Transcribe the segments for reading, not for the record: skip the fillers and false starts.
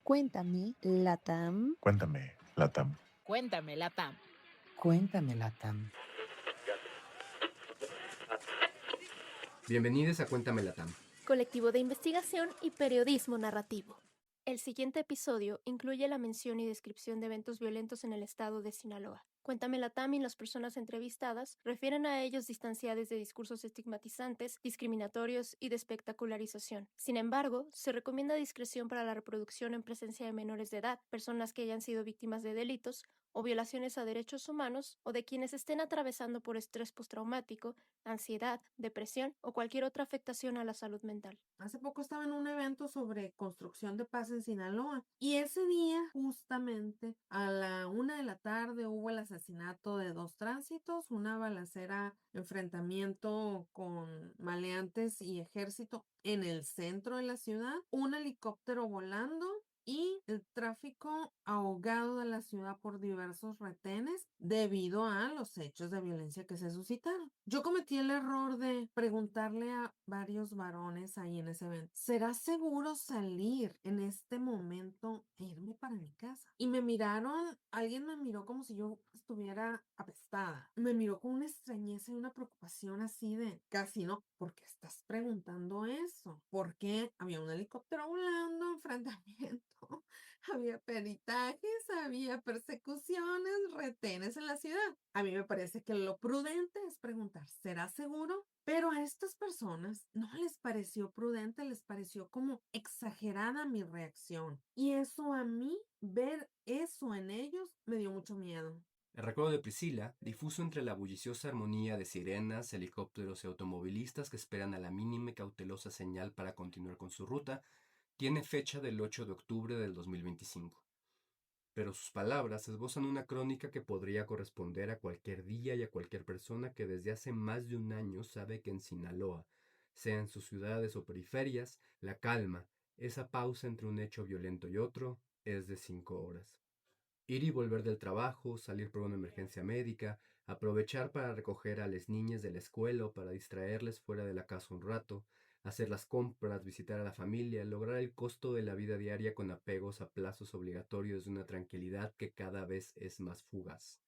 Cuéntame, Latam. Cuéntame, Latam. Cuéntame, Latam. Cuéntame, Latam. Bienvenidos a Cuéntame, Latam. Colectivo de investigación y periodismo narrativo. El siguiente episodio incluye la mención y descripción de eventos violentos en el estado de Sinaloa. Cuéntame Latam y las personas entrevistadas refieren a ellos distanciadas de discursos estigmatizantes, discriminatorios y de espectacularización. Sin embargo, se recomienda discreción para la reproducción en presencia de menores de edad, personas que hayan sido víctimas de delitos o violaciones a derechos humanos o de quienes estén atravesando por estrés postraumático, ansiedad, depresión o cualquier otra afectación a la salud mental. Hace poco estaba en un evento sobre construcción de paz en Sinaloa y ese día justamente a la 1 de la tarde hubo el asesinato de 2 tránsitos, una balacera, enfrentamiento con maleantes y ejército en el centro de la ciudad, un helicóptero volando y el tráfico ahogado de la ciudad por diversos retenes debido a los hechos de violencia que se suscitaron. Yo cometí el error de preguntarle a varios varones ahí en ese evento, ¿será seguro salir en este momento e irme para mi casa? Y me miraron, alguien me miró como si yo estuviera apestada. Me miró con una extrañeza y una preocupación así de casi no. ¿Por qué estás preguntando eso? Porque había un helicóptero volando, enfrentamiento, había peritajes, había persecuciones, retenes en la ciudad. A mí me parece que lo prudente es preguntar, ¿será seguro? Pero a estas personas no les pareció prudente, les pareció como exagerada mi reacción. Y eso a mí, ver eso en ellos, me dio mucho miedo. El recuerdo de Priscila, difuso entre la bulliciosa armonía de sirenas, helicópteros y automovilistas que esperan a la mínima y cautelosa señal para continuar con su ruta, tiene fecha del 8 de octubre del 2025. Pero sus palabras esbozan una crónica que podría corresponder a cualquier día y a cualquier persona que desde hace más de un año sabe que en Sinaloa, sea en sus ciudades o periferias, la calma, esa pausa entre un hecho violento y otro, es de 5 horas. Ir y volver del trabajo, salir por una emergencia médica, aprovechar para recoger a las niñas de la escuela o para distraerles fuera de la casa un rato, hacer las compras, visitar a la familia, lograr el costo de la vida diaria con apegos a plazos obligatorios de una tranquilidad que cada vez es más fugaz.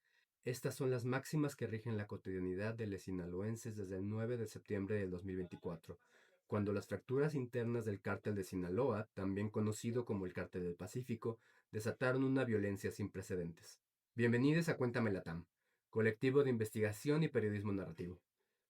Estas son las máximas que rigen la cotidianidad de los sinaloenses desde el 9 de septiembre del 2024, cuando las fracturas internas del cártel de Sinaloa, también conocido como el Cártel del Pacífico, desataron una violencia sin precedentes. Bienvenidos a Cuéntame Latam, colectivo de investigación y periodismo narrativo.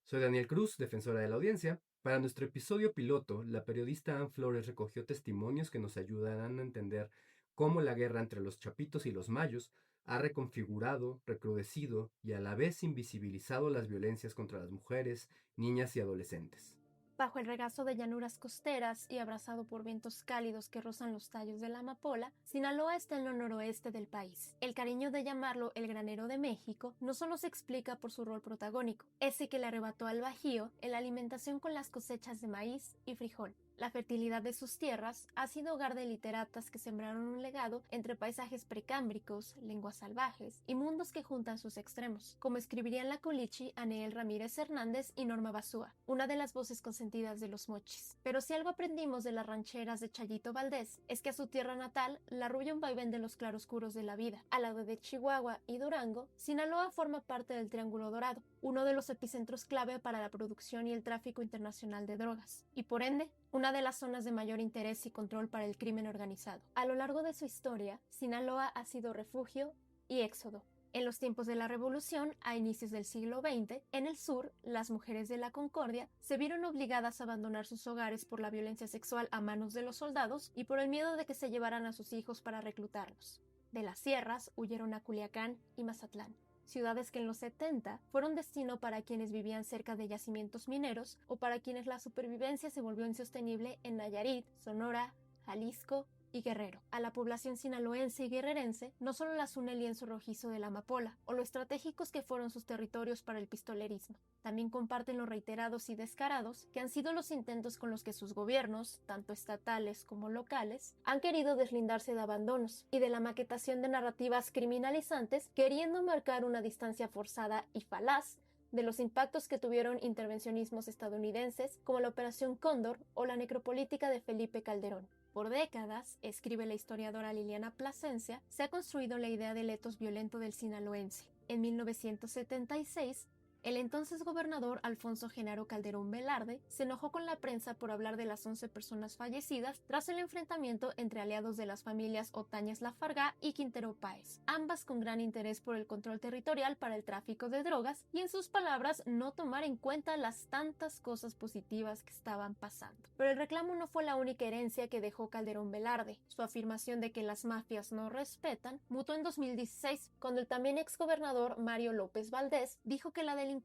Soy Daniel Cruz, defensora de la audiencia. Para nuestro episodio piloto, la periodista Ann Flores recogió testimonios que nos ayudarán a entender cómo la guerra entre los chapitos y los mayos ha reconfigurado, recrudecido y a la vez invisibilizado las violencias contra las mujeres, niñas y adolescentes. Bajo el regazo de llanuras costeras y abrazado por vientos cálidos que rozan los tallos de la amapola, Sinaloa está en lo noroeste del país. El cariño de llamarlo el granero de México no solo se explica por su rol protagónico, ese que le arrebató al Bajío en la alimentación con las cosechas de maíz y frijol. La fertilidad de sus tierras ha sido hogar de literatas que sembraron un legado entre paisajes precámbricos, lenguas salvajes y mundos que juntan sus extremos, como escribirían la culichi Aneel Ramírez Hernández y Norma Basúa, una de las voces consentidas de los mochis. Pero si algo aprendimos de las rancheras de Chayito Valdés es que a su tierra natal la arrulla un vaivén de los claroscuros de la vida. Al lado de Chihuahua y Durango, Sinaloa forma parte del Triángulo Dorado, uno de los epicentros clave para la producción y el tráfico internacional de drogas, y por ende, una de las zonas de mayor interés y control para el crimen organizado. A lo largo de su historia, Sinaloa ha sido refugio y éxodo. En los tiempos de la Revolución, a inicios del siglo XX, en el sur, las mujeres de la Concordia se vieron obligadas a abandonar sus hogares por la violencia sexual a manos de los soldados y por el miedo de que se llevaran a sus hijos para reclutarlos. De las sierras huyeron a Culiacán y Mazatlán, ciudades que en los 70 fueron destino para quienes vivían cerca de yacimientos mineros o para quienes la supervivencia se volvió insostenible en Nayarit, Sonora, Jalisco y Guerrero. A la población sinaloense y guerrerense no solo las une el lienzo rojizo de la amapola o lo estratégicos que fueron sus territorios para el pistolerismo, también comparten los reiterados y descarados que han sido los intentos con los que sus gobiernos, tanto estatales como locales, han querido deslindarse de abandonos y de la maquetación de narrativas criminalizantes, queriendo marcar una distancia forzada y falaz de los impactos que tuvieron intervencionismos estadounidenses como la Operación Cóndor o la necropolítica de Felipe Calderón. Por décadas, escribe la historiadora Liliana Plasencia, se ha construido la idea del etos violento del sinaloense. En 1976, el entonces gobernador Alfonso Genaro Calderón Velarde se enojó con la prensa por hablar de las 11 personas fallecidas tras el enfrentamiento entre aliados de las familias Otañez Lafarga y Quintero Páez, ambas con gran interés por el control territorial para el tráfico de drogas y, en sus palabras, no tomar en cuenta las tantas cosas positivas que estaban pasando. Pero el reclamo no fue la única herencia que dejó Calderón Velarde. Su afirmación de que las mafias no respetan mutó en 2016, cuando el también exgobernador Mario López Valdés dijo que la delincuencia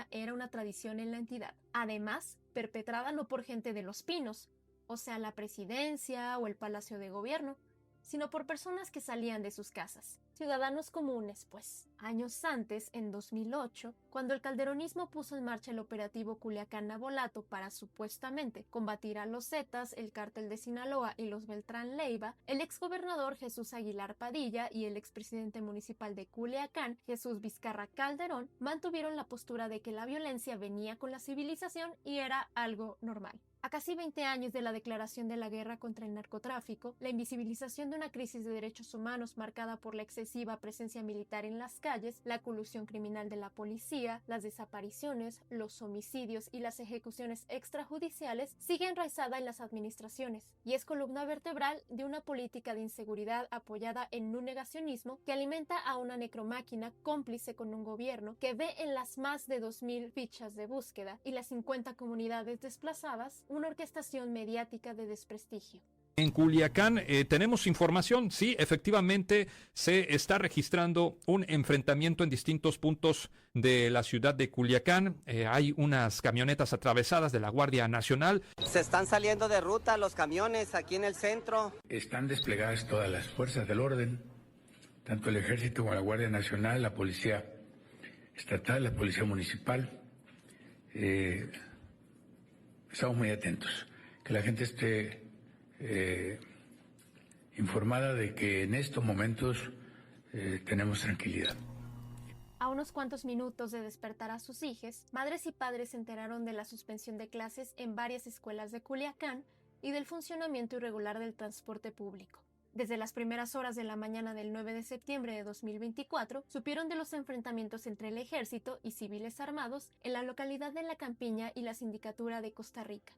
era una tradición en la entidad, además perpetrada no por gente de Los Pinos, o sea la presidencia o el palacio de gobierno, sino por personas que salían de sus casas, ciudadanos comunes pues. Años antes, en 2008, cuando el calderonismo puso en marcha el operativo Culiacán-Nabolato para supuestamente combatir a los Zetas, el cártel de Sinaloa y los Beltrán Leiva, el exgobernador Jesús Aguilar Padilla y el expresidente municipal de Culiacán, Jesús Vizcarra Calderón, mantuvieron la postura de que la violencia venía con la civilización y era algo normal. A casi 20 años de la declaración de la guerra contra el narcotráfico, la invisibilización de una crisis de derechos humanos marcada por la excesiva presencia militar en las calles, la colusión criminal de la policía, las desapariciones, los homicidios y las ejecuciones extrajudiciales sigue enraizada en las administraciones y es columna vertebral de una política de inseguridad apoyada en un negacionismo que alimenta a una necromáquina cómplice con un gobierno que ve en las más de 2.000 fichas de búsqueda y las 50 comunidades desplazadas una orquestación mediática de desprestigio. En Culiacán tenemos información, sí, efectivamente se está registrando un enfrentamiento en distintos puntos de la ciudad de Culiacán. Hay unas camionetas atravesadas de la Guardia Nacional. Se están saliendo de ruta los camiones aquí en el centro. Están desplegadas todas las fuerzas del orden, tanto el Ejército como la Guardia Nacional, la Policía Estatal, la Policía Municipal. Estamos muy atentos, que la gente esté informada de que en estos momentos tenemos tranquilidad. A unos cuantos minutos de despertar a sus hijos, madres y padres se enteraron de la suspensión de clases en varias escuelas de Culiacán y del funcionamiento irregular del transporte público. Desde las primeras horas de la mañana del 9 de septiembre de 2024, supieron de los enfrentamientos entre el ejército y civiles armados en la localidad de La Campiña y la Sindicatura de Costa Rica,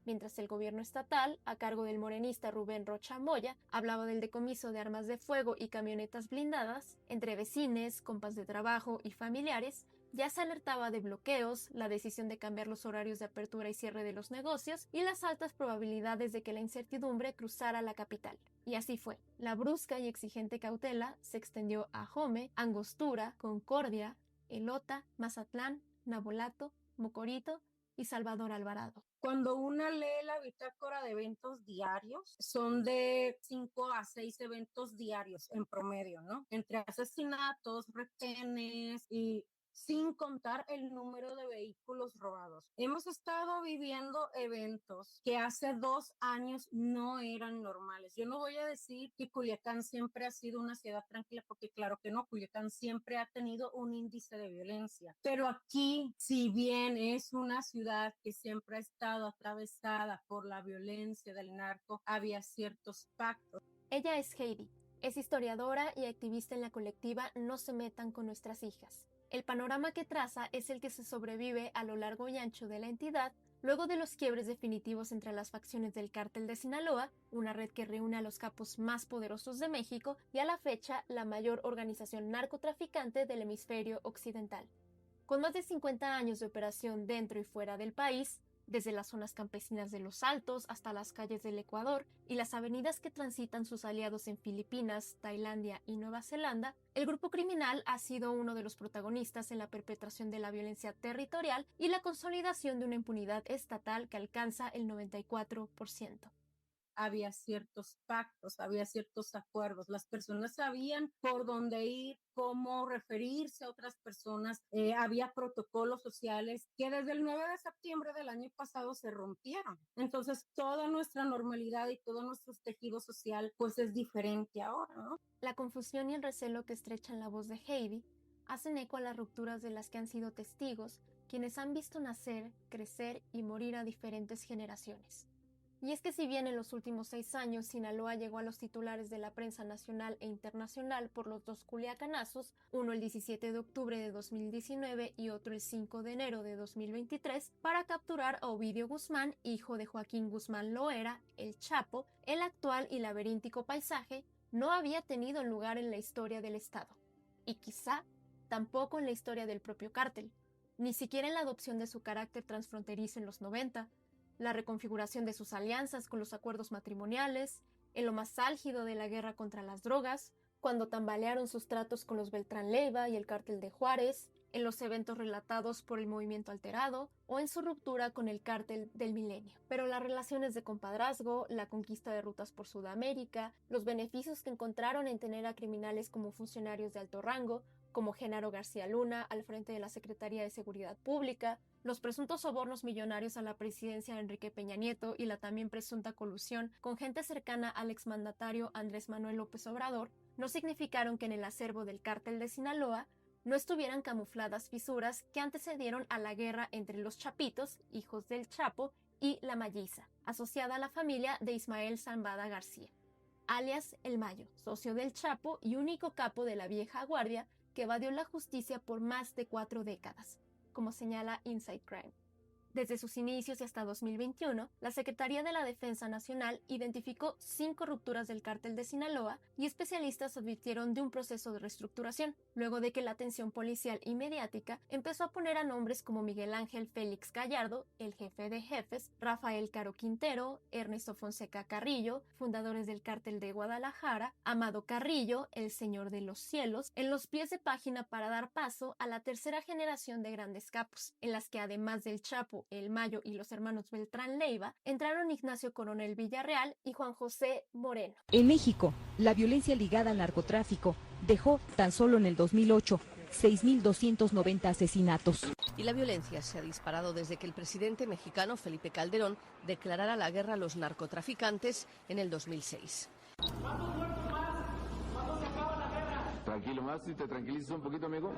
mientras el gobierno estatal, a cargo del morenista Rubén Rocha Moya, hablaba del decomiso de armas de fuego y camionetas blindadas. Entre vecines, compas de trabajo y familiares, ya se alertaba de bloqueos, la decisión de cambiar los horarios de apertura y cierre de los negocios y las altas probabilidades de que la incertidumbre cruzara la capital. Y así fue. La brusca y exigente cautela se extendió a Jome, Angostura, Concordia, Elota, Mazatlán, Nabolato, Mocorito y Salvador Alvarado. Cuando una lee la bitácora de eventos diarios, son de 5 a 6 eventos diarios en promedio, ¿no? Entre asesinatos, retenes y sin contar el número de vehículos robados. Hemos estado viviendo eventos que hace 2 años no eran normales. Yo no voy a decir que Culiacán siempre ha sido una ciudad tranquila, porque claro que no, Culiacán siempre ha tenido un índice de violencia. Pero aquí, si bien es una ciudad que siempre ha estado atravesada por la violencia del narco, había ciertos pactos. Ella es Heidi, es historiadora y activista en la colectiva No se metan con nuestras hijas. El panorama que traza es el que se sobrevive a lo largo y ancho de la entidad luego de los quiebres definitivos entre las facciones del Cártel de Sinaloa, una red que reúne a los capos más poderosos de México y a la fecha la mayor organización narcotraficante del hemisferio occidental. Con más de 50 años de operación dentro y fuera del país, desde las zonas campesinas de Los Altos hasta las calles del Ecuador y las avenidas que transitan sus aliados en Filipinas, Tailandia y Nueva Zelanda, el grupo criminal ha sido uno de los protagonistas en la perpetración de la violencia territorial y la consolidación de una impunidad estatal que alcanza el 94%. Había ciertos pactos, había ciertos acuerdos, las personas sabían por dónde ir, cómo referirse a otras personas, había protocolos sociales que desde el 9 de septiembre del año pasado se rompieron. Entonces toda nuestra normalidad y todo nuestro tejido social pues es diferente ahora, ¿no? La confusión y el recelo que estrechan la voz de Heidi hacen eco a las rupturas de las que han sido testigos quienes han visto nacer, crecer y morir a diferentes generaciones. Y es que si bien en los últimos 6 años Sinaloa llegó a los titulares de la prensa nacional e internacional por los dos culiacanazos, uno el 17 de octubre de 2019 y otro el 5 de enero de 2023, para capturar a Ovidio Guzmán, hijo de Joaquín Guzmán Loera, el Chapo, el actual y laberíntico paisaje no había tenido lugar en la historia del Estado. Y quizá tampoco en la historia del propio cártel, ni siquiera en la adopción de su carácter transfronterizo en los 90, la reconfiguración de sus alianzas con los acuerdos matrimoniales, en lo más álgido de la guerra contra las drogas, cuando tambalearon sus tratos con los Beltrán Leiva y el cártel de Juárez, en los eventos relatados por el Movimiento Alterado o en su ruptura con el Cártel del Milenio. Pero las relaciones de compadrazgo, la conquista de rutas por Sudamérica, los beneficios que encontraron en tener a criminales como funcionarios de alto rango, como Genaro García Luna al frente de la Secretaría de Seguridad Pública, los presuntos sobornos millonarios a la presidencia de Enrique Peña Nieto y la también presunta colusión con gente cercana al exmandatario Andrés Manuel López Obrador no significaron que en el acervo del Cártel de Sinaloa no estuvieran camufladas fisuras que antecedieron a la guerra entre los Chapitos, hijos del Chapo, y la Malliza, asociada a la familia de Ismael Zambada García, alias El Mayo, socio del Chapo y único capo de la vieja guardia que evadió la justicia por más de 4 décadas, como señala Inside Crime. Desde sus inicios y hasta 2021, la Secretaría de la Defensa Nacional identificó 5 rupturas del Cártel de Sinaloa y especialistas advirtieron de un proceso de reestructuración, luego de que la atención policial y mediática empezó a poner a nombres como Miguel Ángel Félix Gallardo, el jefe de jefes, Rafael Caro Quintero, Ernesto Fonseca Carrillo, fundadores del Cártel de Guadalajara, Amado Carrillo, el Señor de los Cielos, en los pies de página para dar paso a la tercera generación de grandes capos, en las que además del Chapo, el Mayo y los hermanos Beltrán Leiva, entraron Ignacio Coronel Villarreal y Juan José Moreno. En México, la violencia ligada al narcotráfico dejó tan solo en el 2008 6.290 asesinatos. Y la violencia se ha disparado desde que el presidente mexicano Felipe Calderón declarara la guerra a los narcotraficantes en el 2006. Tranquilo más, si te tranquilizas un poquito, amigo.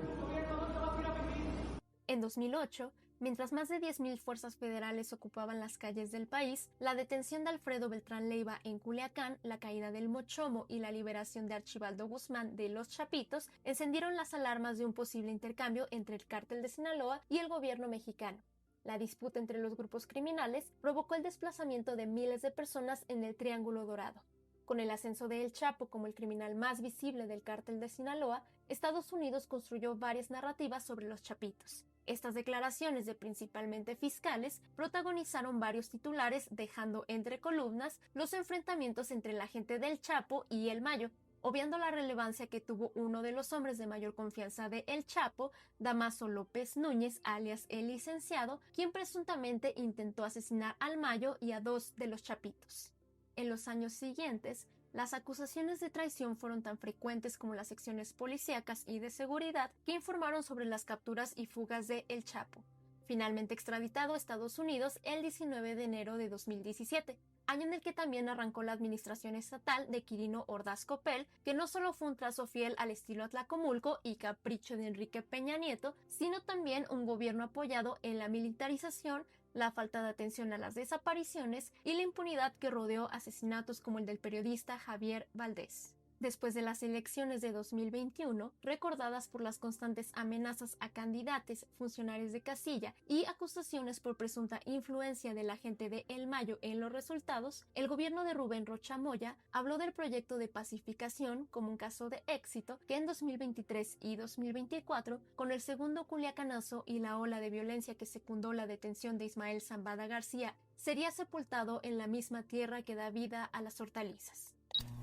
En 2008, mientras más de 10.000 fuerzas federales ocupaban las calles del país, la detención de Alfredo Beltrán Leiva en Culiacán, la caída del Mochomo y la liberación de Archibaldo Guzmán de Los Chapitos encendieron las alarmas de un posible intercambio entre el Cártel de Sinaloa y el gobierno mexicano. La disputa entre los grupos criminales provocó el desplazamiento de miles de personas en el Triángulo Dorado. Con el ascenso de El Chapo como el criminal más visible del Cártel de Sinaloa, Estados Unidos construyó varias narrativas sobre los Chapitos. Estas declaraciones de principalmente fiscales protagonizaron varios titulares, dejando entre columnas los enfrentamientos entre la gente del Chapo y El Mayo, obviando la relevancia que tuvo uno de los hombres de mayor confianza de El Chapo, Damaso López Núñez, alias El Licenciado, quien presuntamente intentó asesinar al Mayo y a 2 de los Chapitos. En los años siguientes, las acusaciones de traición fueron tan frecuentes como las secciones policíacas y de seguridad que informaron sobre las capturas y fugas de El Chapo, finalmente extraditado a Estados Unidos el 19 de enero de 2017, año en el que también arrancó la administración estatal de Quirino Ordaz Coppel, que no solo fue un trazo fiel al estilo Atlacomulco y capricho de Enrique Peña Nieto, sino también un gobierno apoyado en la militarización, la falta de atención a las desapariciones y la impunidad que rodeó asesinatos como el del periodista Javier Valdés. Después de las elecciones de 2021, recordadas por las constantes amenazas a candidatos, funcionarios de casilla y acusaciones por presunta influencia de la gente de El Mayo en los resultados, el gobierno de Rubén Rocha Moya habló del proyecto de pacificación como un caso de éxito que en 2023 y 2024, con el segundo culiacanazo y la ola de violencia que secundó la detención de Ismael Zambada García, sería sepultado en la misma tierra que da vida a las hortalizas.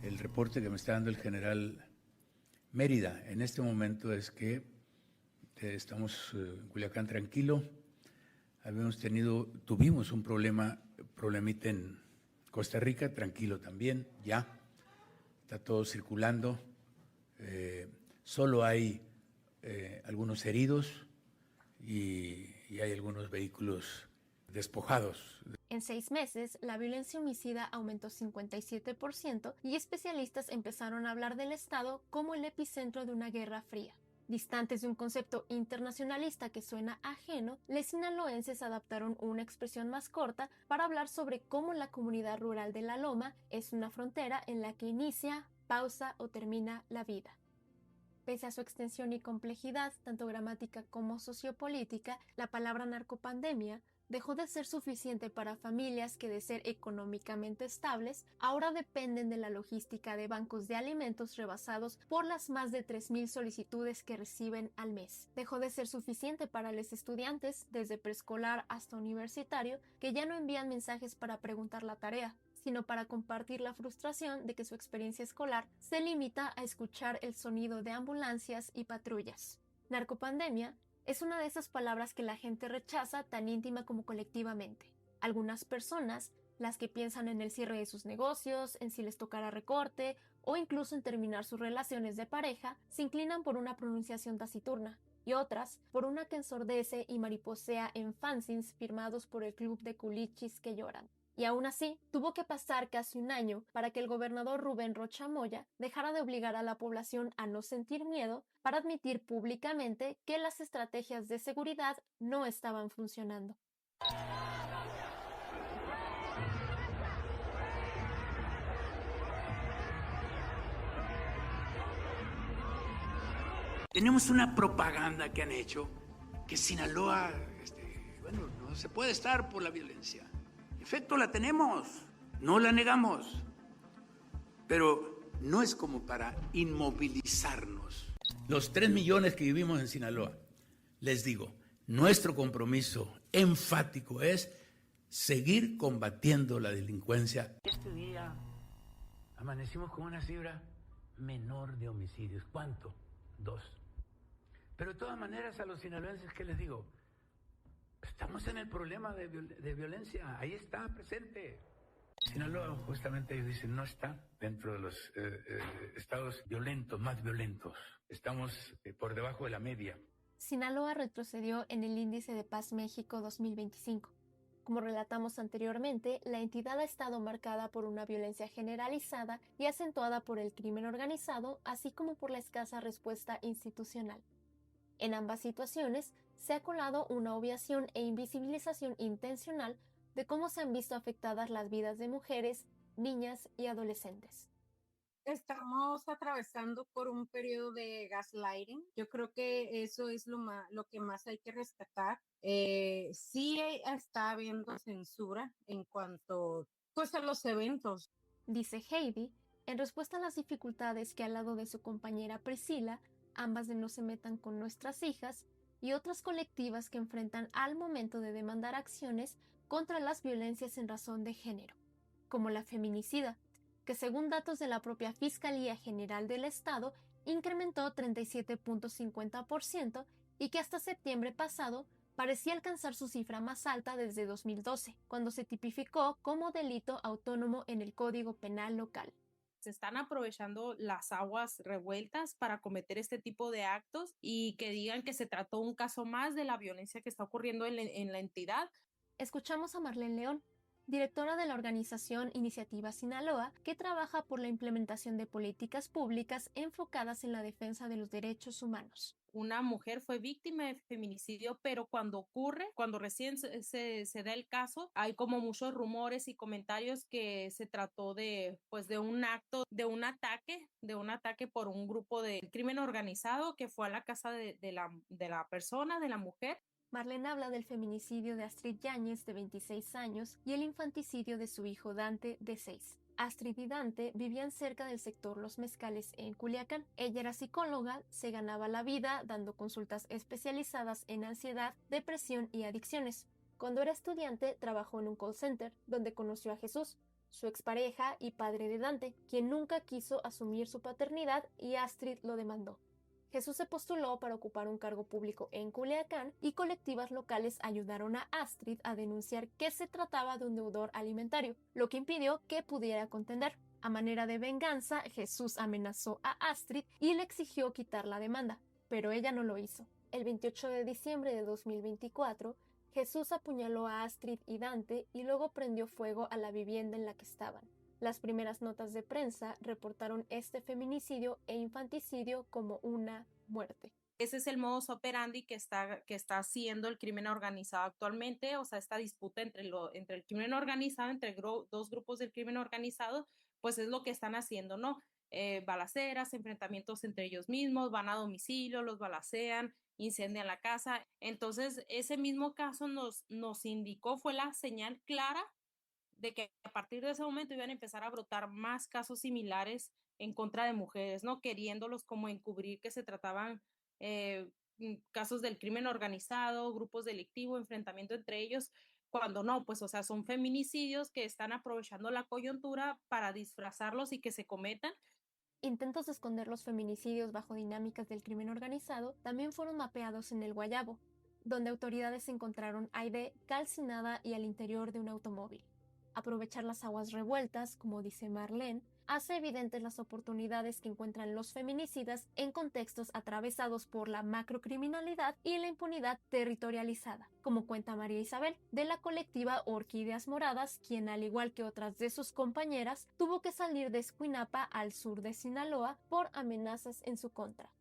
El reporte que me está dando el general Mérida en este momento es que estamos en Culiacán tranquilo. Tuvimos un problemita en Costa Rica, tranquilo también, ya. Está todo circulando. Solo hay algunos heridos y hay algunos vehículos despojados. En 6 meses, la violencia homicida aumentó 57% y especialistas empezaron a hablar del Estado como el epicentro de una guerra fría. Distantes de un concepto internacionalista que suena ajeno, los sinaloenses adaptaron una expresión más corta para hablar sobre cómo la comunidad rural de La Loma es una frontera en la que inicia, pausa o termina la vida. Pese a su extensión y complejidad, tanto gramática como sociopolítica, la palabra narcopandemia dejó de ser suficiente para familias que, de ser económicamente estables, ahora dependen de la logística de bancos de alimentos rebasados por las más de 3,000 solicitudes que reciben al mes. Dejó de ser suficiente para los estudiantes, desde preescolar hasta universitario, que ya no envían mensajes para preguntar la tarea, sino para compartir la frustración de que su experiencia escolar se limita a escuchar el sonido de ambulancias y patrullas. Narcopandemia es una de esas palabras que la gente rechaza tan íntima como colectivamente. Algunas personas, las que piensan en el cierre de sus negocios, en si les tocará recorte o incluso en terminar sus relaciones de pareja, se inclinan por una pronunciación taciturna, y otras por una que ensordece y mariposea en fanzines firmados por el club de culichis que lloran. Y aún así, tuvo que pasar casi un año para que el gobernador Rubén Rocha Moya dejara de obligar a la población a no sentir miedo para admitir públicamente que las estrategias de seguridad no estaban funcionando. Tenemos una propaganda que han hecho que Sinaloa, no se puede estar por la violencia. En efecto, la tenemos, no la negamos, pero no es como para inmovilizarnos. Los 3 millones que vivimos en Sinaloa, les digo, nuestro compromiso enfático es seguir combatiendo la delincuencia. Este día amanecimos con una cifra menor de homicidios. ¿Cuánto? 2. Pero de todas maneras, a los sinaloenses, ¿qué les digo? Estamos en el problema de violencia, ahí está presente. Sinaloa, justamente ellos dicen, no está dentro de los estados violentos, más violentos. Estamos por debajo de la media. Sinaloa retrocedió en el Índice de Paz México 2025. Como relatamos anteriormente, la entidad ha estado marcada por una violencia generalizada y acentuada por el crimen organizado, así como por la escasa respuesta institucional. En ambas situaciones, se ha colado una obviación e invisibilización intencional de cómo se han visto afectadas las vidas de mujeres, niñas y adolescentes. Estamos atravesando por un periodo de gaslighting. Yo creo que eso es lo que más hay que rescatar. Sí está habiendo censura en cuanto pues, a los eventos. Dice Heidi, en respuesta a las dificultades que al lado de su compañera Priscila, ambas de No se metan con nuestras hijas, y otras colectivas que enfrentan al momento de demandar acciones contra las violencias en razón de género, como la feminicida, que según datos de la propia Fiscalía General del Estado incrementó 37.50% y que hasta septiembre pasado parecía alcanzar su cifra más alta desde 2012, cuando se tipificó como delito autónomo en el Código Penal local. Se están aprovechando las aguas revueltas para cometer este tipo de actos y que digan que se trató un caso más de la violencia que está ocurriendo en la entidad. Escuchamos a Marlene León, directora de la organización Iniciativa Sinaloa, que trabaja por la implementación de políticas públicas enfocadas en la defensa de los derechos humanos. Una mujer fue víctima de feminicidio, pero cuando recién se da el caso, hay como muchos rumores y comentarios que se trató de un acto, de un ataque por un grupo de crimen organizado que fue a la casa de la persona, de la mujer. Marlene habla del feminicidio de Astrid Yáñez, de 26 años, y el infanticidio de su hijo Dante, de 6. Astrid y Dante vivían cerca del sector Los Mezcales en Culiacán. Ella era psicóloga, se ganaba la vida dando consultas especializadas en ansiedad, depresión y adicciones. Cuando era estudiante, trabajó en un call center, donde conoció a Jesús, su expareja y padre de Dante, quien nunca quiso asumir su paternidad y Astrid lo demandó. Jesús se postuló para ocupar un cargo público en Culiacán y colectivas locales ayudaron a Astrid a denunciar que se trataba de un deudor alimentario, lo que impidió que pudiera contender. A manera de venganza, Jesús amenazó a Astrid y le exigió quitar la demanda, pero ella no lo hizo. El 28 de diciembre de 2024, Jesús apuñaló a Astrid y Dante y luego prendió fuego a la vivienda en la que estaban. Las primeras notas de prensa reportaron este feminicidio e infanticidio como una muerte. Ese es el modus operandi que está haciendo el crimen organizado actualmente, o sea, esta disputa entre el crimen organizado, entre dos grupos del crimen organizado, pues es lo que están haciendo, ¿no? Balaceras, enfrentamientos entre ellos mismos, van a domicilio, los balacean, incendian la casa. Entonces, ese mismo caso nos indicó, fue la señal clara de que a partir de ese momento iban a empezar a brotar más casos similares en contra de mujeres, ¿no? Queriéndolos como encubrir que se trataban casos del crimen organizado, grupos delictivos, enfrentamiento entre ellos, cuando no, pues, o sea, son feminicidios que están aprovechando la coyuntura para disfrazarlos y que se cometan. Intentos de esconder los feminicidios bajo dinámicas del crimen organizado también fueron mapeados en el Guayabo, donde autoridades encontraron a Aide calcinada y al interior de un automóvil. Aprovechar las aguas revueltas, como dice Marlene, hace evidentes las oportunidades que encuentran los feminicidas en contextos atravesados por la macrocriminalidad y la impunidad territorializada, como cuenta María Isabel, de la colectiva Orquídeas Moradas, quien al igual que otras de sus compañeras, tuvo que salir de Escuinapa al sur de Sinaloa por amenazas en su contra.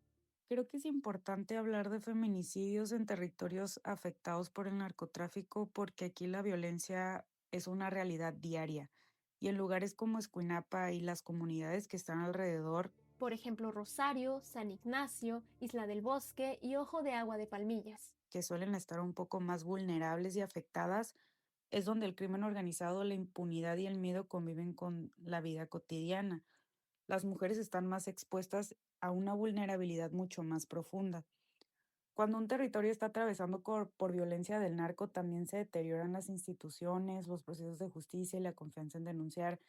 Creo que es importante hablar de feminicidios en territorios afectados por el narcotráfico porque aquí la violencia es una realidad diaria y en lugares como Escuinapa y las comunidades que están alrededor, Por ejemplo, Rosario, San Ignacio, Isla del Bosque y Ojo de Agua de Palmillas. que suelen estar un poco más vulnerables y afectadas, es donde el crimen organizado, la impunidad y el miedo conviven con la vida cotidiana. Las mujeres están más expuestas a una vulnerabilidad mucho más profunda. Cuando un territorio está atravesando por violencia del narco, también se deterioran las instituciones, los procesos de justicia y la confianza en denunciar.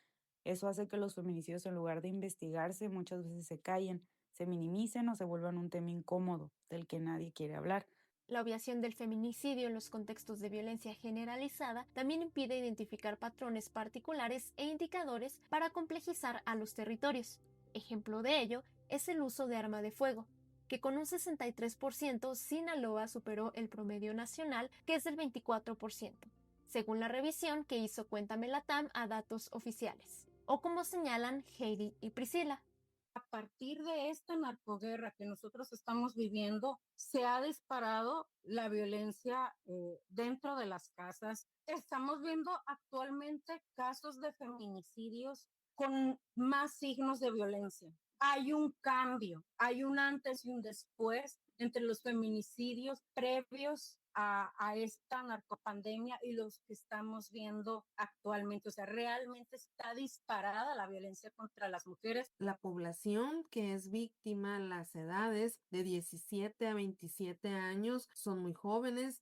Eso hace que los feminicidios, en lugar de investigarse, muchas veces se callen, se minimicen o se vuelvan un tema incómodo del que nadie quiere hablar. La obviación del feminicidio en los contextos de violencia generalizada también impide identificar patrones particulares e indicadores para complejizar a los territorios. Ejemplo de ello es el uso de arma de fuego, que con un 63% Sinaloa superó el promedio nacional, que es del 24%, según la revisión que hizo Cuéntame Latam a datos oficiales, o como señalan Heidi y Priscila. A partir de esta narcoguerra que nosotros estamos viviendo, se ha disparado la violencia dentro de las casas. Estamos viendo actualmente casos de feminicidios con más signos de violencia. Hay un cambio, hay un antes y un después entre los feminicidios previos a esta narcopandemia y los que estamos viendo actualmente. O sea, realmente está disparada la violencia contra las mujeres. La población que es víctima, las edades de 17 a 27 años son muy jóvenes.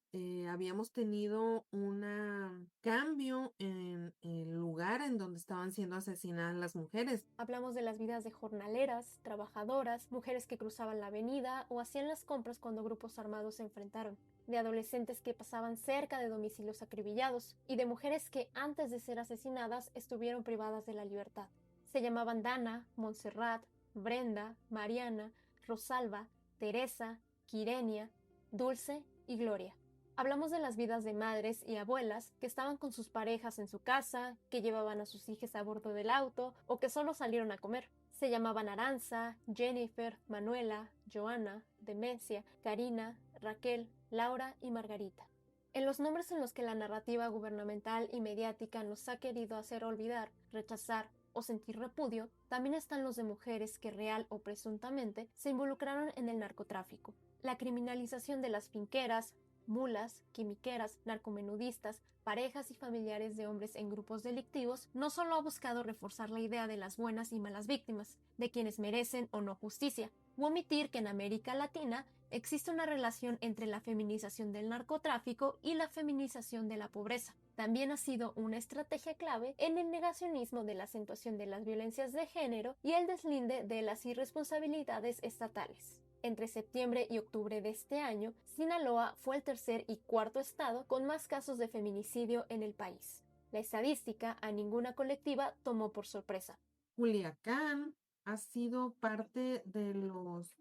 Habíamos tenido un cambio en el lugar en donde estaban siendo asesinadas las mujeres. Hablamos de las vidas de jornaleras, trabajadoras, mujeres que cruzaban la avenida o hacían las compras cuando grupos armados se enfrentaron, de adolescentes que pasaban cerca de domicilios acribillados y de mujeres que antes de ser asesinadas estuvieron privadas de la libertad. Se llamaban Dana, Montserrat, Brenda, Mariana, Rosalba, Teresa, Quirenia, Dulce y Gloria. Hablamos de las vidas de madres y abuelas que estaban con sus parejas en su casa, que llevaban a sus hijas a bordo del auto o que solo salieron a comer. Se llamaban Aranza, Jennifer, Manuela, Joana, Demencia, Karina, Raquel, Laura y Margarita. En los nombres en los que la narrativa gubernamental y mediática nos ha querido hacer olvidar, rechazar o sentir repudio, también están los de mujeres que real o presuntamente se involucraron en el narcotráfico. La criminalización de las finqueras, mulas, quimiqueras, narcomenudistas, parejas y familiares de hombres en grupos delictivos no solo ha buscado reforzar la idea de las buenas y malas víctimas, de quienes merecen o no justicia, u omitir que en América Latina existe una relación entre la feminización del narcotráfico y la feminización de la pobreza. También ha sido una estrategia clave en el negacionismo de la acentuación de las violencias de género y el deslinde de las irresponsabilidades estatales. Entre septiembre y octubre de este año, Sinaloa fue el tercer y cuarto estado con más casos de feminicidio en el país. La estadística a ninguna colectiva tomó por sorpresa. Culiacán ha sido parte de los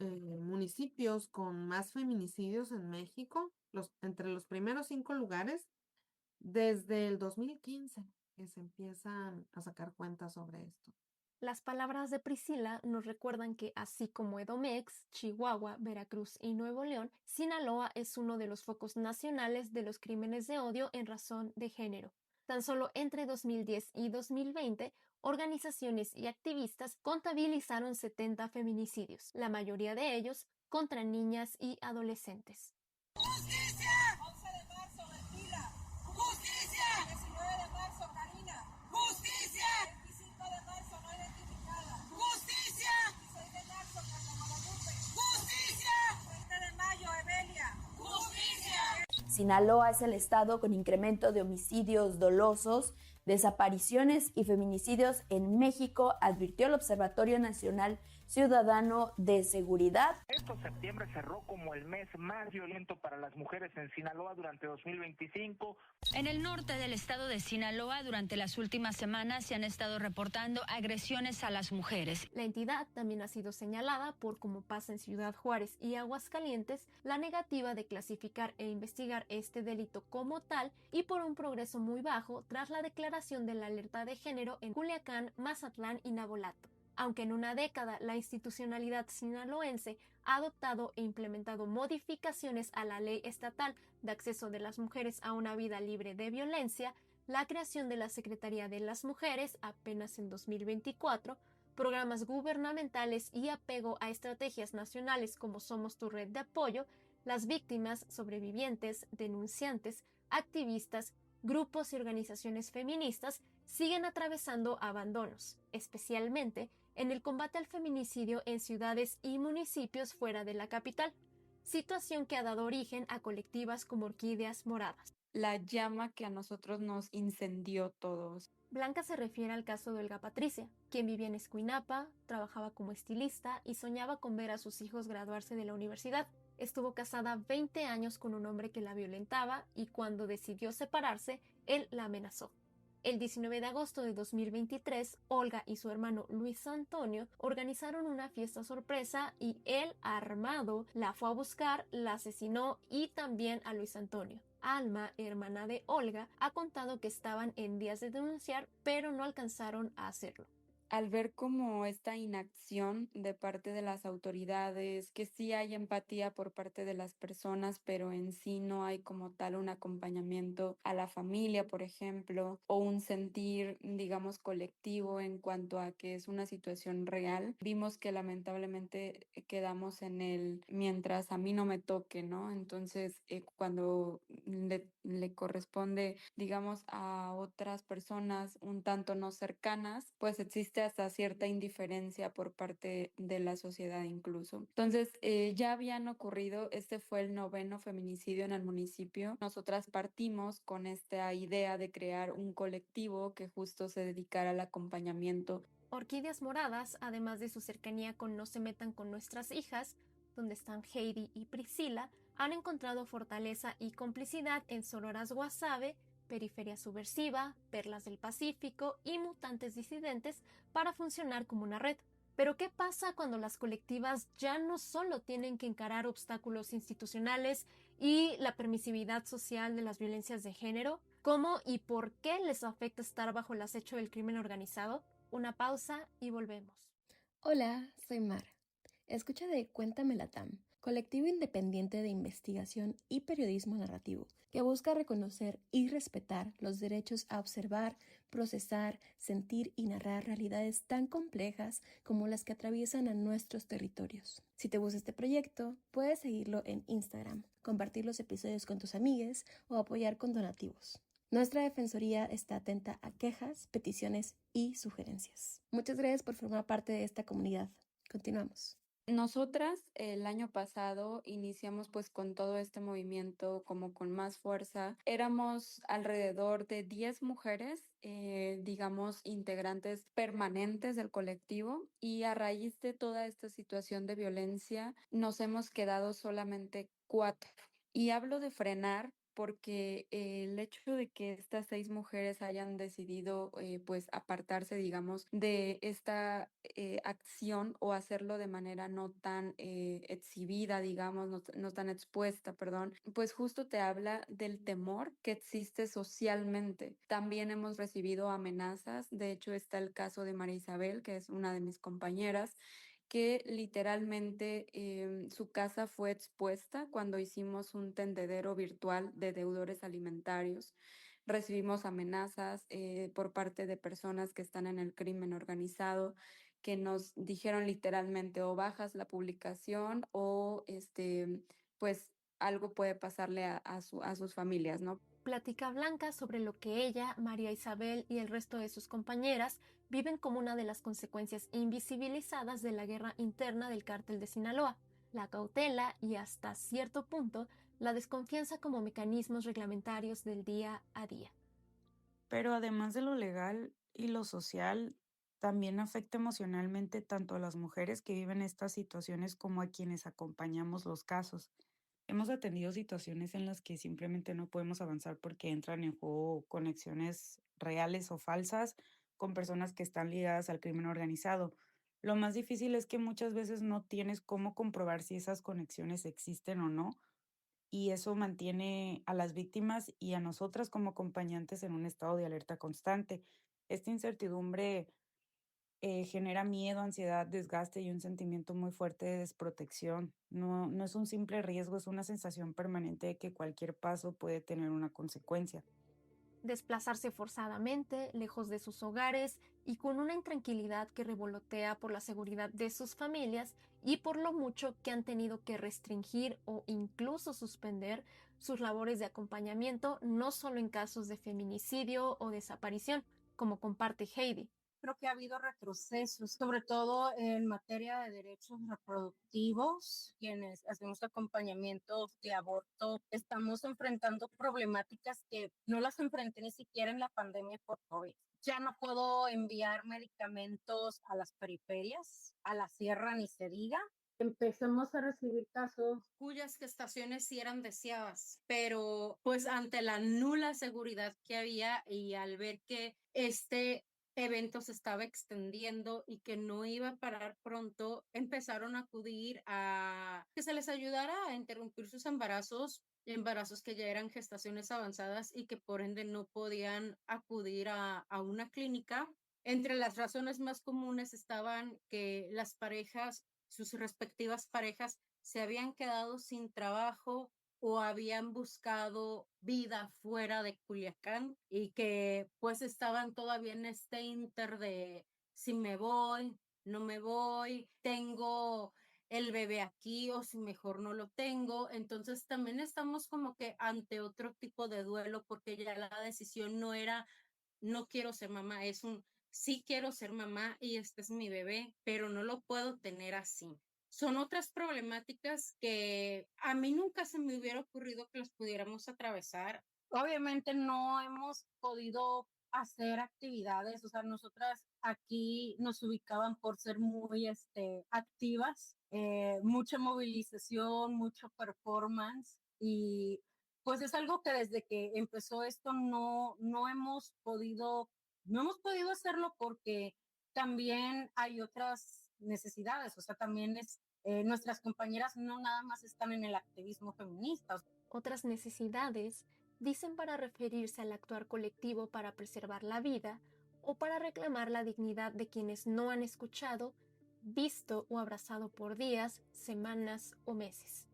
municipios con más feminicidios en México, entre los primeros 5 lugares, desde el 2015, que se empiezan a sacar cuentas sobre esto. Las palabras de Priscila nos recuerdan que, así como Edomex, Chihuahua, Veracruz y Nuevo León, Sinaloa es uno de los focos nacionales de los crímenes de odio en razón de género. Tan solo entre 2010 y 2020, organizaciones y activistas contabilizaron 70 feminicidios, la mayoría de ellos contra niñas y adolescentes. ¡Justicia! 11 de marzo, Bertila. ¡Justicia! 19 de marzo, Karina. ¡Justicia! 25 de marzo, no identificada. ¡Justicia! 16 de marzo, Carla Guadalupe. ¡Justicia! 30 de mayo, Evelia. ¡Justicia! Sinaloa es el estado con incremento de homicidios dolosos, desapariciones y feminicidios en México, advirtió el Observatorio Nacional Ciudadano de Seguridad. Septiembre cerró como el mes más violento para las mujeres en Sinaloa durante 2025. En el norte del estado de Sinaloa, durante las últimas semanas se han estado reportando agresiones a las mujeres. La entidad también ha sido señalada por, como pasa en Ciudad Juárez y Aguascalientes, la negativa de clasificar e investigar este delito como tal y por un progreso muy bajo tras la declaración de la alerta de género en Culiacán, Mazatlán y Navolato. Aunque en una década la institucionalidad sinaloense ha adoptado e implementado modificaciones a la ley estatal de acceso de las mujeres a una vida libre de violencia, la creación de la Secretaría de las Mujeres apenas en 2024, programas gubernamentales y apego a estrategias nacionales como Somos tu Red de Apoyo, las víctimas, sobrevivientes, denunciantes, activistas, grupos y organizaciones feministas siguen atravesando abandonos, especialmente en el combate al feminicidio en ciudades y municipios fuera de la capital, situación que ha dado origen a colectivas como Orquídeas Moradas. La llama que a nosotros nos incendió todos. Blanca se refiere al caso de Olga Patricia, quien vivía en Escuinapa, trabajaba como estilista y soñaba con ver a sus hijos graduarse de la universidad. Estuvo casada 20 años con un hombre que la violentaba y cuando decidió separarse, él la amenazó. El 19 de agosto de 2023, Olga y su hermano Luis Antonio organizaron una fiesta sorpresa y él, armado, la fue a buscar, la asesinó y también a Luis Antonio. Alma, hermana de Olga, ha contado que estaban en días de denunciar, pero no alcanzaron a hacerlo. Al ver como esta inacción de parte de las autoridades, que sí hay empatía por parte de las personas, pero en sí no hay como tal un acompañamiento a la familia, por ejemplo, o un sentir, digamos, colectivo en cuanto a que es una situación real, vimos que lamentablemente quedamos en el mientras a mí no me toque, ¿no? Entonces, cuando le corresponde, digamos, a otras personas un tanto no cercanas, pues existe hasta cierta indiferencia por parte de la sociedad incluso. Entonces, ya habían ocurrido, este fue el 9º feminicidio en el municipio. Nosotras partimos con esta idea de crear un colectivo que justo se dedicara al acompañamiento. Orquídeas Moradas, además de su cercanía con No se metan con nuestras hijas, donde están Heidi y Priscila, han encontrado fortaleza y complicidad en Sororas Guasave, Periferia Subversiva, Perlas del Pacífico y Mutantes Disidentes para funcionar como una red. Pero ¿qué pasa cuando las colectivas ya no solo tienen que encarar obstáculos institucionales y la permisividad social de las violencias de género? ¿Cómo y por qué les afecta estar bajo el acecho del crimen organizado? Una pausa y volvemos. Hola, soy Mar. Escucha de Cuéntame Latam, colectivo independiente de investigación y periodismo narrativo, que busca reconocer y respetar los derechos a observar, procesar, sentir y narrar realidades tan complejas como las que atraviesan a nuestros territorios. Si te gusta este proyecto, puedes seguirlo en Instagram, compartir los episodios con tus amigues o apoyar con donativos. Nuestra defensoría está atenta a quejas, peticiones y sugerencias. Muchas gracias por formar parte de esta comunidad. Continuamos. Nosotras el año pasado iniciamos pues con todo este movimiento como con más fuerza. Éramos alrededor de 10 mujeres, digamos, integrantes permanentes del colectivo y a raíz de toda esta situación de violencia nos hemos quedado solamente 4. Y hablo de frenar porque el hecho de que estas 6 mujeres hayan decidido, pues, apartarse, digamos, de esta, acción o hacerlo de manera no tan, exhibida, digamos, no tan expuesta, perdón, pues, justo te habla del temor que existe socialmente. También hemos recibido amenazas, de hecho, está el caso de María Isabel, que es una de mis compañeras, que literalmente su casa fue expuesta cuando hicimos un tendedero virtual de deudores alimentarios. Recibimos amenazas por parte de personas que están en el crimen organizado, que nos dijeron literalmente o bajas la publicación o pues algo puede pasarle a sus familias, ¿no? Platica Blanca sobre lo que ella, María Isabel y el resto de sus compañeras viven como una de las consecuencias invisibilizadas de la guerra interna del cártel de Sinaloa, la cautela y hasta cierto punto la desconfianza como mecanismos reglamentarios del día a día. Pero además de lo legal y lo social, también afecta emocionalmente tanto a las mujeres que viven estas situaciones como a quienes acompañamos los casos. Hemos atendido situaciones en las que simplemente no podemos avanzar porque entran en juego conexiones reales o falsas con personas que están ligadas al crimen organizado. Lo más difícil es que muchas veces no tienes cómo comprobar si esas conexiones existen o no, y eso mantiene a las víctimas y a nosotras como acompañantes en un estado de alerta constante. Esta incertidumbre genera miedo, ansiedad, desgaste y un sentimiento muy fuerte de desprotección. No es un simple riesgo, es una sensación permanente de que cualquier paso puede tener una consecuencia. Desplazarse forzadamente, lejos de sus hogares y con una intranquilidad que revolotea por la seguridad de sus familias y por lo mucho que han tenido que restringir o incluso suspender sus labores de acompañamiento, no solo en casos de feminicidio o desaparición, como comparte Heidi. Creo que ha habido retrocesos, sobre todo en materia de derechos reproductivos. Quienes hacemos acompañamiento de aborto, estamos enfrentando problemáticas que no las enfrenté ni siquiera en la pandemia por COVID. Ya no puedo enviar medicamentos a las periferias, a la sierra ni se diga. Empezamos a recibir casos cuyas gestaciones sí eran deseadas, pero pues ante la nula seguridad que había y al ver que este evento se estaba extendiendo y que no iba a parar pronto, empezaron a acudir a que se les ayudara a interrumpir sus embarazos que ya eran gestaciones avanzadas y que por ende no podían acudir a una clínica. Entre las razones más comunes estaban que las parejas, sus respectivas parejas, se habían quedado sin trabajo o habían buscado vida fuera de Culiacán y que pues estaban todavía en este inter de si me voy, no me voy, tengo el bebé aquí o si mejor no lo tengo. Entonces también estamos como que ante otro tipo de duelo porque ya la decisión no era no quiero ser mamá, es un sí quiero ser mamá y este es mi bebé, pero no lo puedo tener así. Son otras problemáticas que a mí nunca se me hubiera ocurrido que las pudiéramos atravesar. Obviamente no hemos podido hacer actividades, o sea, nosotras aquí nos ubicaban por ser muy activas, mucha movilización, mucho performance y pues es algo que desde que empezó esto no hemos podido hacerlo porque también hay otras necesidades, o sea, también nuestras compañeras no nada más están en el activismo feminista. Otras necesidades dicen para referirse al actuar colectivo para preservar la vida o para reclamar la dignidad de quienes no han escuchado, visto o abrazado por días, semanas o meses.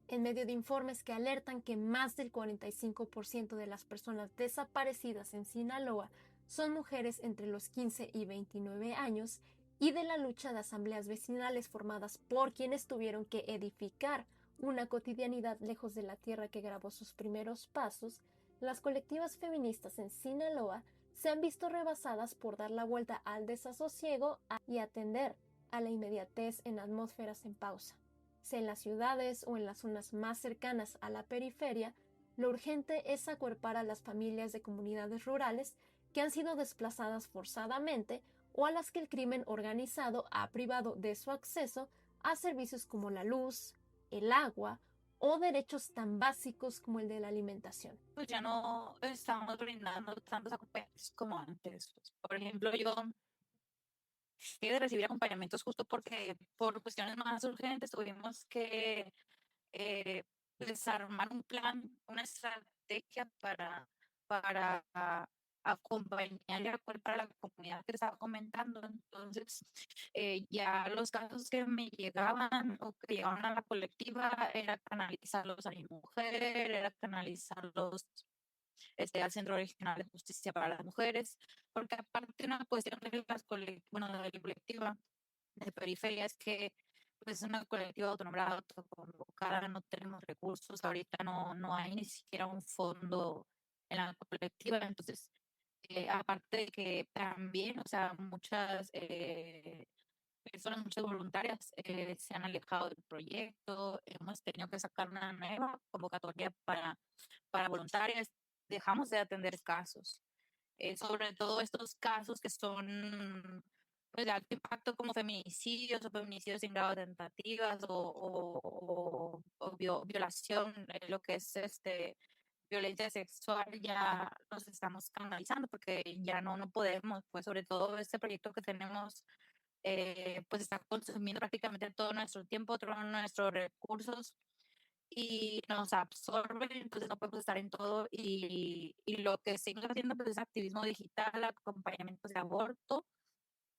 En medio de informes que alertan que más del 45% de las personas desaparecidas en Sinaloa son mujeres entre los 15 y 29 años, y de la lucha de asambleas vecinales formadas por quienes tuvieron que edificar una cotidianidad lejos de la tierra que grabó sus primeros pasos, las colectivas feministas en Sinaloa se han visto rebasadas por dar la vuelta al desasosiego y atender a la inmediatez en atmósferas en pausa. Sea en las ciudades o en las zonas más cercanas a la periferia, lo urgente es acuerpar a las familias de comunidades rurales que han sido desplazadas forzadamente o a las que el crimen organizado ha privado de su acceso a servicios como la luz, el agua o derechos tan básicos como el de la alimentación. Pues ya no estamos brindando tantos acompañamientos como antes. Pues, por ejemplo, yo dejé de recibir acompañamientos justo porque por cuestiones más urgentes tuvimos que desarmar un plan, una estrategia para acompañar y acudir para la comunidad que estaba comentando. Entonces, ya los casos que me llegaban o que llegaban a la colectiva era canalizarlos a mi mujer, era canalizarlos al Centro Regional de Justicia para las Mujeres, porque aparte una cuestión de bueno, de la colectiva de periferia es que pues es una colectiva autonombrada, autoconvocada, no tenemos recursos, ahorita no hay ni siquiera un fondo en la colectiva, entonces aparte de que también, o sea, muchas personas, muchas voluntarias se han alejado del proyecto, hemos tenido que sacar una nueva convocatoria para voluntarias, dejamos de atender casos, sobre todo estos casos que son pues, de alto impacto como feminicidios o feminicidios sin grado de tentativas o violación, lo que es violencia sexual, ya nos estamos canalizando porque ya no podemos, pues sobre todo este proyecto que tenemos pues está consumiendo prácticamente todo nuestro tiempo, todos nuestros recursos y nos absorbe, entonces no podemos estar en todo y lo que seguimos haciendo pues, es activismo digital, acompañamientos de aborto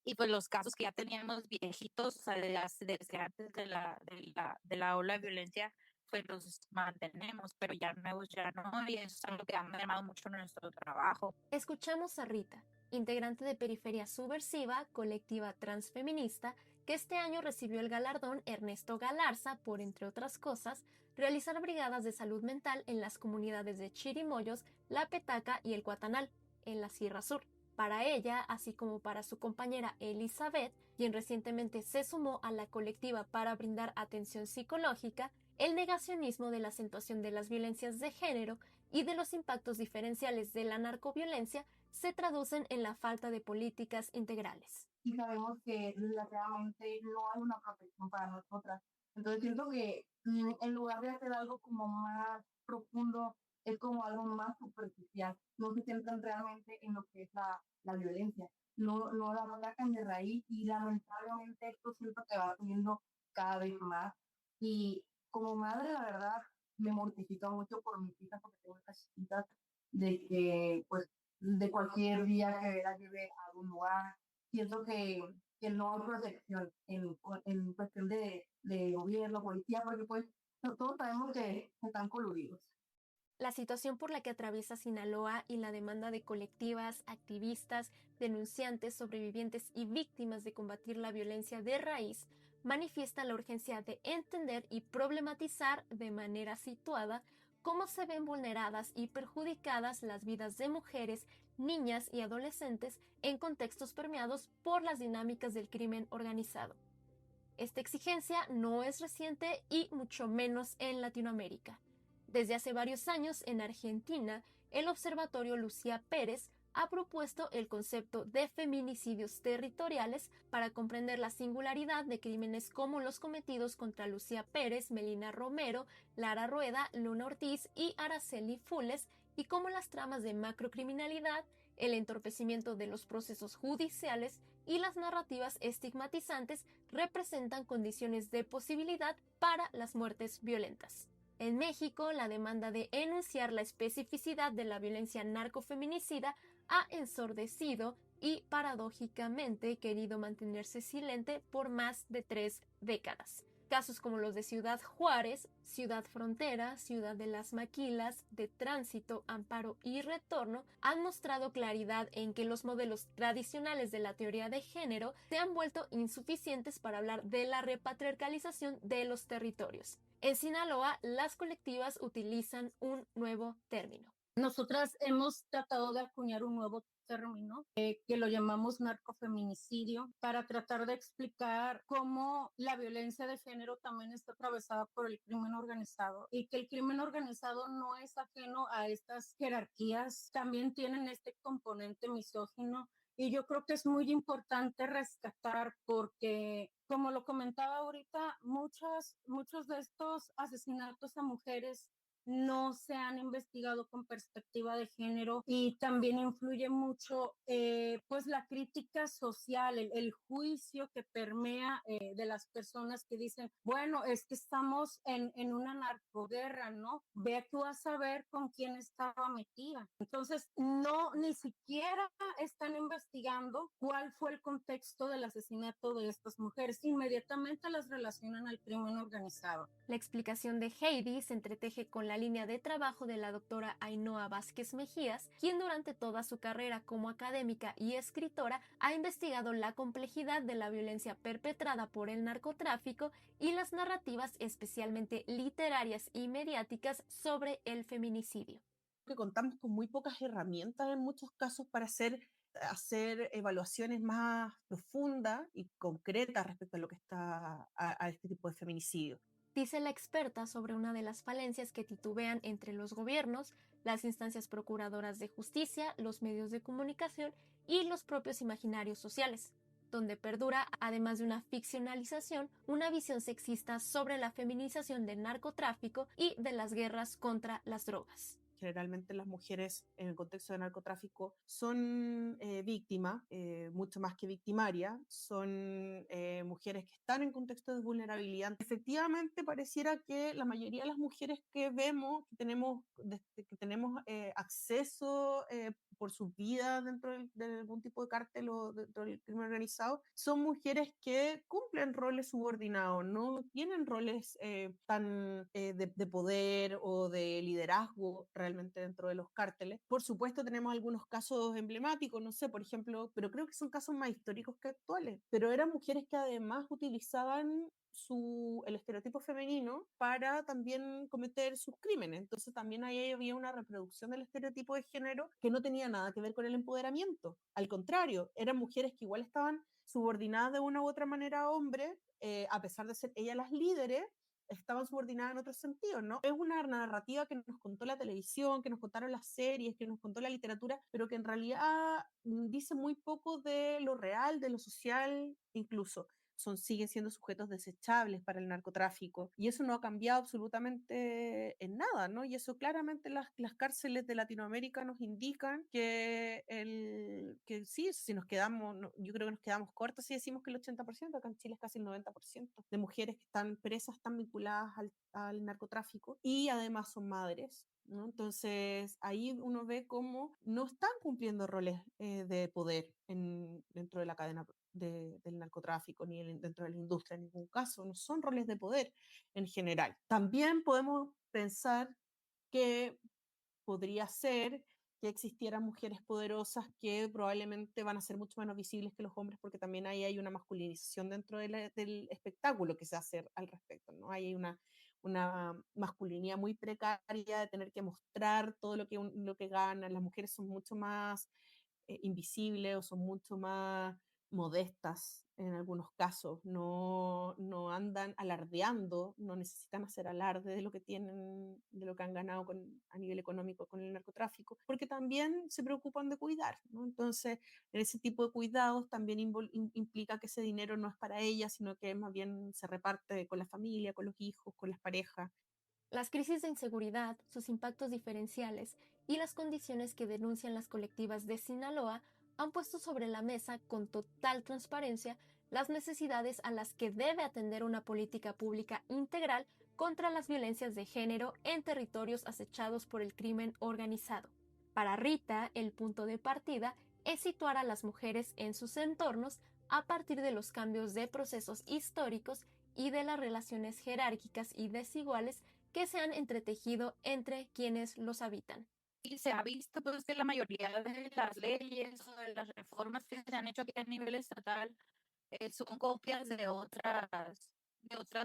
y pues los casos que ya teníamos viejitos, o sea, desde antes de la ola de violencia, pues los mantenemos, pero ya nuevos ya no, y eso es algo que ha mermado mucho nuestro trabajo. Escuchamos a Rita, integrante de Periferia Subversiva, colectiva transfeminista, que este año recibió el galardón Ernesto Galarza por, entre otras cosas, realizar brigadas de salud mental en las comunidades de Chirimoyos, La Petaca y El Cuatanal, en la Sierra Sur. Para ella, así como para su compañera Elizabeth, quien recientemente se sumó a la colectiva para brindar atención psicológica, el negacionismo de la acentuación de las violencias de género y de los impactos diferenciales de la narcoviolencia se traducen en la falta de políticas integrales. Y sabemos que desgraciadamente no hay una protección para nosotras. Entonces siento que en lugar de hacer algo como más profundo, es como algo más superficial. No se centran realmente en lo que es la violencia. No la atacan de raíz y lamentablemente esto siento que va subiendo cada vez más. Y como madre, la verdad, me mortifica mucho por mis hijas, porque tengo estas chiquitas, de que, pues, de cualquier día que la lleve a algún lugar, siento que no hay protección en cuestión de gobierno, policía, porque, pues, todos sabemos que están coludidos. La situación por la que atraviesa Sinaloa y la demanda de colectivas, activistas, denunciantes, sobrevivientes y víctimas de combatir la violencia de raíz manifiesta la urgencia de entender y problematizar de manera situada cómo se ven vulneradas y perjudicadas las vidas de mujeres, niñas y adolescentes en contextos permeados por las dinámicas del crimen organizado. Esta exigencia no es reciente y mucho menos en Latinoamérica. Desde hace varios años en Argentina, el Observatorio Lucía Pérez ha propuesto el concepto de feminicidios territoriales para comprender la singularidad de crímenes como los cometidos contra Lucía Pérez, Melina Romero, Lara Rueda, Luna Ortiz y Araceli Fules, y cómo las tramas de macrocriminalidad, el entorpecimiento de los procesos judiciales y las narrativas estigmatizantes representan condiciones de posibilidad para las muertes violentas. En México, la demanda de enunciar la especificidad de la violencia narcofeminicida ha ensordecido y, paradójicamente, querido mantenerse silente por más de 3 décadas. Casos como los de Ciudad Juárez, Ciudad Frontera, Ciudad de las Maquilas, de Tránsito, Amparo y Retorno han mostrado claridad en que los modelos tradicionales de la teoría de género se han vuelto insuficientes para hablar de la repatriarcalización de los territorios. En Sinaloa, las colectivas utilizan un nuevo término. Nosotras hemos tratado de acuñar un nuevo término que lo llamamos narcofeminicidio para tratar de explicar cómo la violencia de género también está atravesada por el crimen organizado y que el crimen organizado no es ajeno a estas jerarquías, también tienen este componente misógino Y yo creo que es muy importante rescatar porque, como lo comentaba ahorita, muchos de estos asesinatos a mujeres no se han investigado con perspectiva de género y también influye mucho pues la crítica social, el juicio que permea de las personas que dicen, bueno, es que estamos en una narcoguerra, ¿no? Ve tú a saber con quién estaba metida. Entonces, no, ni siquiera están investigando cuál fue el contexto del asesinato de estas mujeres. Inmediatamente las relacionan al crimen organizado. La explicación de Heidi se entreteje con la línea de trabajo de la doctora Ainhoa Vázquez Mejías, quien durante toda su carrera como académica y escritora ha investigado la complejidad de la violencia perpetrada por el narcotráfico y las narrativas especialmente literarias y mediáticas sobre el feminicidio. Que contamos con muy pocas herramientas en muchos casos para hacer evaluaciones más profundas y concretas respecto a lo que está a este tipo de feminicidio. Dice la experta sobre una de las falencias que titubean entre los gobiernos, las instancias procuradoras de justicia, los medios de comunicación y los propios imaginarios sociales, donde perdura, además de una ficcionalización, una visión sexista sobre la feminización del narcotráfico y de las guerras contra las drogas. Generalmente las mujeres en el contexto de narcotráfico son víctimas, mucho más que victimarias, son mujeres que están en contexto de vulnerabilidad. Efectivamente, pareciera que la mayoría de las mujeres que vemos, que tenemos acceso por sus vidas dentro de algún tipo de cártel o dentro del crimen organizado, son mujeres que cumplen roles subordinados, no tienen roles tan de poder o de liderazgo realmente dentro de los cárteles. Por supuesto tenemos algunos casos emblemáticos, no sé, por ejemplo, pero creo que son casos más históricos que actuales, pero eran mujeres que además utilizaban el estereotipo femenino para también cometer sus crímenes. Entonces también ahí había una reproducción del estereotipo de género que no tenía nada que ver con el empoderamiento. Al contrario, eran mujeres que igual estaban subordinadas de una u otra manera a hombres, a pesar de ser ellas las líderes, estaban subordinadas en otros sentidos, ¿no? Es una narrativa que nos contó la televisión, que nos contaron las series, que nos contó la literatura, pero que en realidad dice muy poco de lo real, de lo social, incluso. Siguen siendo sujetos desechables para el narcotráfico. Y eso no ha cambiado absolutamente en nada, ¿no? Y eso claramente las cárceles de Latinoamérica nos indican que sí, si nos quedamos, yo creo que nos quedamos cortos si decimos que el 80%, acá en Chile es casi el 90% de mujeres que están presas, están vinculadas al narcotráfico y además son madres, ¿no? Entonces ahí uno ve cómo no están cumpliendo roles de poder dentro de la cadena del narcotráfico ni dentro de la industria en ningún caso, no son roles de poder en general. También podemos pensar que podría ser que existieran mujeres poderosas que probablemente van a ser mucho menos visibles que los hombres porque también ahí hay una masculinización dentro del espectáculo que se hace al respecto, ¿no? Ahí hay una masculinidad muy precaria de tener que mostrar todo lo que ganan. Las mujeres son mucho más invisibles o son mucho más modestas en algunos casos, no andan alardeando, no necesitan hacer alarde de lo que tienen, de lo que han ganado a nivel económico con el narcotráfico, porque también se preocupan de cuidar, ¿no? Entonces, ese tipo de cuidados también implica que ese dinero no es para ellas, sino que más bien se reparte con la familia, con los hijos, con las parejas. Las crisis de inseguridad, sus impactos diferenciales y las condiciones que denuncian las colectivas de Sinaloa han puesto sobre la mesa con total transparencia las necesidades a las que debe atender una política pública integral contra las violencias de género en territorios acechados por el crimen organizado. Para Rita, el punto de partida es situar a las mujeres en sus entornos a partir de los cambios de procesos históricos y de las relaciones jerárquicas y desiguales que se han entretejido entre quienes los habitan. Y se ha visto pues que la mayoría de las leyes o de las reformas que se han hecho aquí a nivel estatal son copias de otras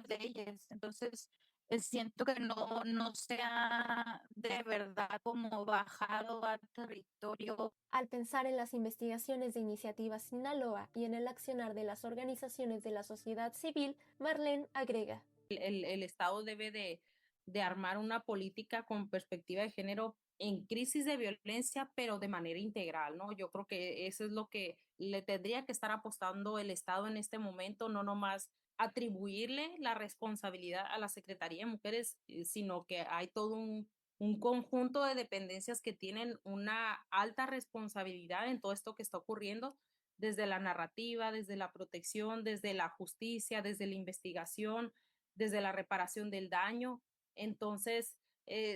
leyes. Entonces, siento que no se ha de verdad como bajado al territorio. Al pensar en las investigaciones de Iniciativa Sinaloa y en el accionar de las organizaciones de la sociedad civil, Marlene agrega. El Estado debe de armar una política con perspectiva de género en crisis de violencia, pero de manera integral, ¿no? Yo creo que eso es lo que le tendría que estar apostando el Estado en este momento, no nomás atribuirle la responsabilidad a la Secretaría de Mujeres, sino que hay todo un conjunto de dependencias que tienen una alta responsabilidad en todo esto que está ocurriendo, desde la narrativa, desde la protección, desde la justicia, desde la investigación, desde la reparación del daño. Entonces,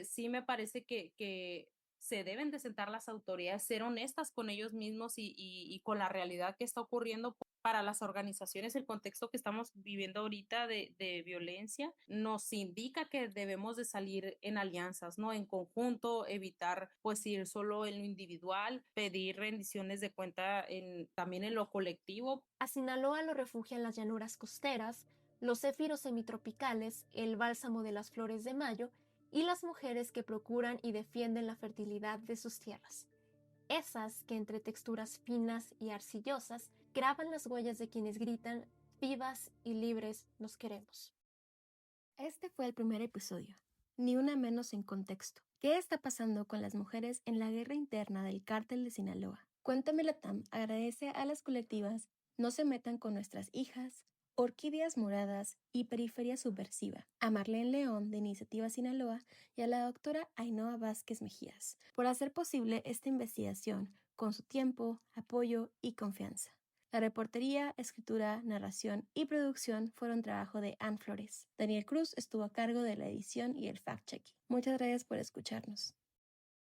sí me parece que se deben de sentar las autoridades, ser honestas con ellos mismos y con la realidad que está ocurriendo para las organizaciones. El contexto que estamos viviendo ahorita de violencia nos indica que debemos de salir en alianzas, ¿no? En conjunto, evitar pues ir solo en lo individual, pedir rendiciones de cuenta también en lo colectivo. A Sinaloa lo refugian las llanuras costeras, los céfiros semitropicales, el bálsamo de las flores de mayo y las mujeres que procuran y defienden la fertilidad de sus tierras. Esas que entre texturas finas y arcillosas graban las huellas de quienes gritan, vivas y libres nos queremos. Este fue el primer episodio, Ni una menos en contexto. ¿Qué está pasando con las mujeres en la guerra interna del cártel de Sinaloa? Cuéntame Latam agradece a las colectivas No se metan con nuestras hijas, Orquídeas Moradas y Periferia Subversiva, a Marlene León de Iniciativa Sinaloa y a la doctora Ainhoa Vázquez Mejías por hacer posible esta investigación con su tiempo, apoyo y confianza. La reportería, escritura, narración y producción fueron trabajo de Ann Flores. Daniel Cruz estuvo a cargo de la edición y el fact-checking. Muchas gracias por escucharnos.